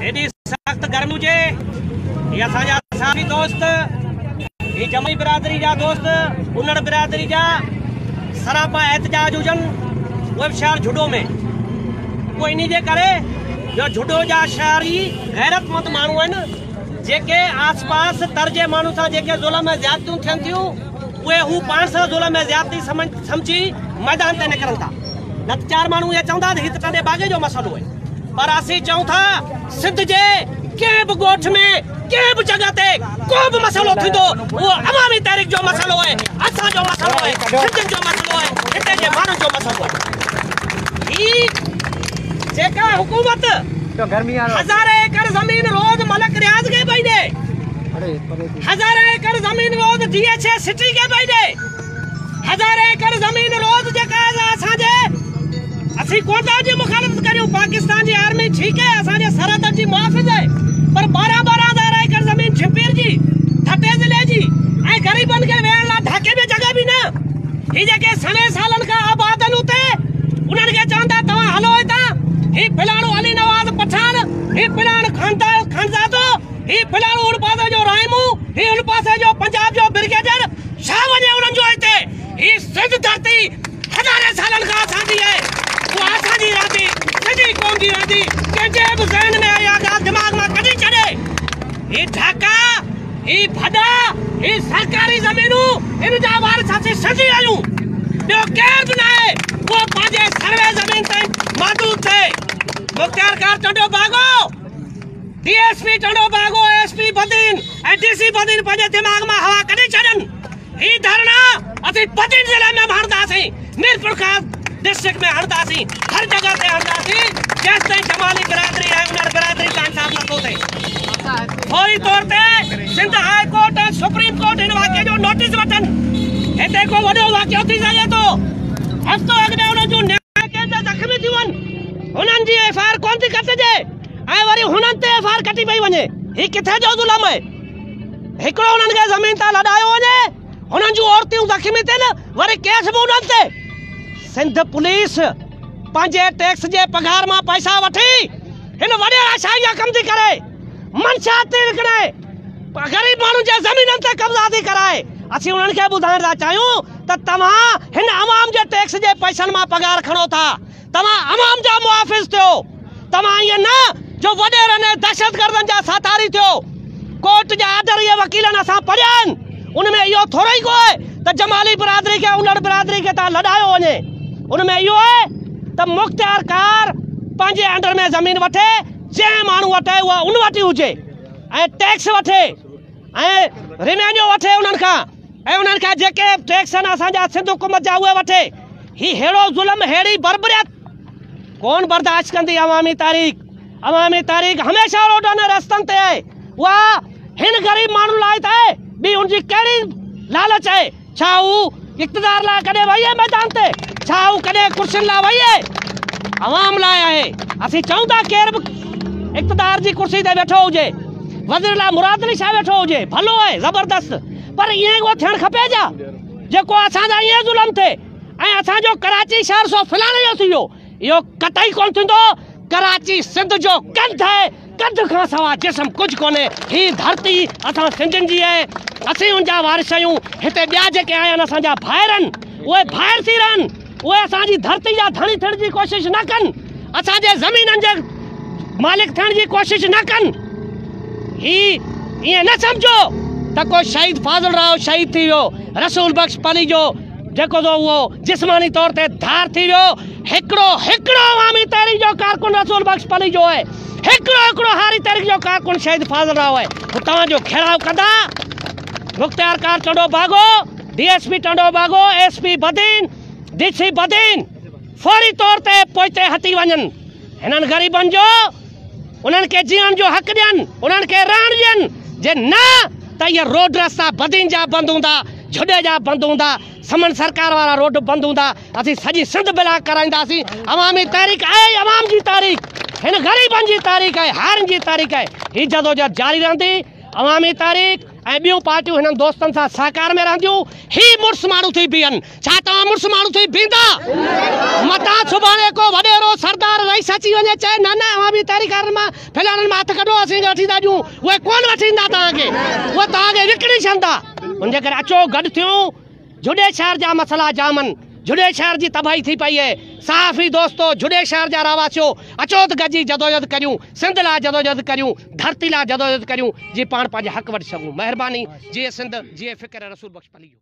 एडी सख्त गर्मी हुजे ये असांजा साथी दोस्त ये जमई बिरादरी जा दोस्त उन्नड़ बिरादरी जा सरापा एहतजाज हुजन वो शहर झुडो में वो इन्हीं जे करे जो झुडो जा शहरी गैरतमंद मानू आहिनि जेके आस पास तर्जे मानू सां जेके ज़ुल्म में ज़्यादतियूं थियनि थियूं उहे हू पाण सां ज़ुल्म में ज़्यादती समझी मैदान ते निकिरनि था। न त चार मानू ये चवंदा त हिते टंडे बागे जो मसलो है पर असीं चऊं था सिंध जे कंहिं बि ॻोठ में कंहिं बि जगह ते को बि मसलो थींदो उहो अवामी तहरीक जो मसलो है, असांजो मसलो है, सिंधियुनि जो मसलो है, हिते जे माण्हुनि जो मसलो है। ही जेका हुकूमत हज़ारे एकड़ ज़मीन रोज मलक रियाज के पई ॾे, हज़ारे एकड़ ज़मीन रोज DHA सिटी के पई ॾे, हज़ारे एकड़ ज़मीन रोज जेका असांजे असीं कोटा जी मुखालफत करियूं पाकिस्तान जी आर्मी ठीक है असांजे सरहद जी मुहाफ़िज़ है पर 12,000 एकड़ ज़मीन छिपीर जी ठटे ज़िले जी ऐं गरीबन के वेहण लाइ ढाके में जगह भी न ही जेके सने सालन का आबादन उते उन्हनि के चवंदा तव्हां हलो हितां ही फिलाणो अली नवाज़ पठान ही फिलाण खानज़ादो ही फिलाणो उन पासे जो राइमू ही उन पासे जो पंजाब जो ब्रिगेडियर छा वञे उन्हनि जो हिते ही सिंध धरती हज़ारे सालन खां असांजी है वो असांजी रहंदी सॼी क़ौम जी रहंदी कंहिंजे बि ज़हन में इहा ॻाल्हि दिमाग़ मां कढी छॾे ही ढाका ही भॾा ही सरकारी ज़मीनूं इन जा वारिस असीं सिंधी आहियूं ॿियो केरु बि न आहे उहो पंहिंजे सर्वे ज़मीन ताईं महदूद थिए। मुख़्तियार कार टंडो बागो DSP टंडो बागो SP बदीन ऐं DC बदीन पंहिंजे दिमाग़ मां हवा कढी छॾनि ही धरना असीं बदीन ज़िले में हणंदासीं मीरपुर खां डिस्ट्रिक्ट में हणंदासीं हर जगह ते हणंदासीं जेसि ताईं जमाली बिरादरी ऐं उन्हनि बिरादरी का इंसाफ़ नथो थिए। फौरी तौर ते सिंध हाई कोर्ट ऐं सुप्रीम कोर्ट इन वाक़े जो नोटिस वठनि हिते को वॾो वाक़ियो थी सघे थो हफ़्तो अॻु में उन्हनि जूं न्याय केस ज़ख़्मी थियूं आहिनि हुननि जी FIR कोन थी कटिजे ऐं वरी हुननि ते FIR कटी पई वञे ही किथे जो ज़ुल्म है हिकिड़ो हुननि खे ज़मीन तां लॾायो वञे हुननि जूं औरतियूं ज़ख़्मी थियनि वरी केस बि हुननि ते। सिंध पुलिस पंहिंजे टैक्स जे पघार मां पैसा वठी हिन वॾे आशाई जा कम थी करे मंशा ते विकिणे गरीब माण्हुनि जे ज़मीननि ते कब्ज़ा थी कराए असीं उन्हनि खे ॿुधाइण था चाहियूं त तव्हां हिन अवाम जे टैक्स जे पैसनि मां पघार खणो था तव्हां अवाम जा मुहाफ़िज़ थियो तव्हां ईअं न जो वॾेरनि ऐं दहशतगर्दनि जा साथारी थियो। कोर्ट जा आर्डर इहे वकीलनि असां पढ़िया आहिनि उनमें इहो थोरो ई को आहे त जमाली बिरादरी खे उन्हनि बिरादरी खे तव्हां लॾायो वञे उनमें इहो आहे त मुख़्तियार कार पंहिंजे अंडर में ज़मीन वठे जंहिं माण्हू वठे उहा उन वटि ई हुजे ऐं टैक्स वठे ऐं रिवेन्यू वठे उन्हनि खां ऐं उन्हनि खां जेके टैक्स आहिनि असांजा सिंध हुकूमत जा उहे वठे। ही अहिड़ो ज़ुल्म अहिड़ी बर्बरियत कोन बर्दाश्त कंदी अवामी तारीख़ हमेशह रोडनि रस्तनि ते आहे उहा हिन ग़रीब माण्हू लाइ त आहे ॿी हुनजी कहिड़ी लालच आहे छा हू इक़्तिदार लाइ कॾहिं वई आहे मैदान ते छा हू कॾहिं कुर्सियुनि लाइ वई आहे अवाम लाइ आहे। असीं चऊं था केरु बि इक़्तिदार जी कुर्सी ते वेठो हुजे वज़ीर लाइ मुराद अली शाह वेठो हुजे भलो आहे ज़बरदस्त पर ईअं उहो थियणु खपे छा जेको असांजा ईअं ज़ुल्म थिए ऐं असांजो कराची शहर सो फिलाणे जो थी वियो इहो कतई कोन थींदो। कराची सिंध जो कंध आहे कंध खां सवाइ जिस्म कुझु कोन्हे ही धरती असां सिंधियुनि जी आहे असीं उनजा वारिस आहियूं हिते ॿिया जेके आया आहिनि असांजा भाइर आहिनि उहे ॿाहिरि थी रहनि उहे असांजी धरती जा धणी थियण जी कोशिशि न कनि असांजे ज़मीननि जे मालिक थियण जी कोशिशि न कनि। ही ईअं न सम्झो त को शहीद फाज़िल राव शहीद थी वियो रसूल बख्श पली जो जेको उहो जिस्मानी तौर ते धार थी वियो हिकिड़ो अवामी तहरीक जो कारकुन रसूल बख्श पली जो आहे हिकिड़ो हारी तहरीक जो कारकुन शहीद फाज़िल राव आहे तव्हांजो घेराव कंदा मुख़्तियार कार टंडो बागो DSP टंडो बागो SP बदीन DC बदीन फौरी तौर ते पोइते हटी वञनि हिननि ग़रीबनि जो उन्हनि खे जीअण जो हक़ ॾियनि उन्हनि खे रहण ॾियनि जे न त इहे रोड रस्ता बदीन जा बंदि हूंदा झुॾे जा बंदि हूंदा समन सरकार वारा रोड बंदि हूंदा असीं सॼी सिंध ब्लॉक कराईंदासीं। अवामी तारीख़ आहे अवाम जी तारीख़ हिन ग़रीबनि जी तारीख़ आहे हारनि जी तारीख़ आहे ही जदोजहद जारी रहंदी अवामी तारीख़ ऐं ॿियूं पार्टियूं हिननि दोस्तनि सां सहकार में रहंदियूं। ही मुड़ुस माण्हू थी बीहनि। छा तव्हां मुड़ुस माण्हू थी बीहंदा? मतां सुभाणे को वॾेरो सरदार रईस अची वञे चए न न अवामी तारीख़ मां फिलहाल मां हथ कढो असीं वठी था ॾियूं, उहे कोन वठी ईंदा तव्हांखे, उहे तव्हांखे विकिणी छॾंदा। उनजे करे अचो गॾु थियूं। जुड़े शहर जा मसला जामनि, जुड़े शहर की तबाही थी पई है। साफ़ी दोस्तों जुड़े शहर जा रहवासियों अचो त गॾिजी जदोजहद करियूं, सिंध लाइ जदोजहद करियूं, धरती लाइ जदोजहद करियूं जी पाण पंहिंजे हक़ वठी सघूं। महिरबानी। जी सिंध, जी फ़िक्र रसूल बख्श पली।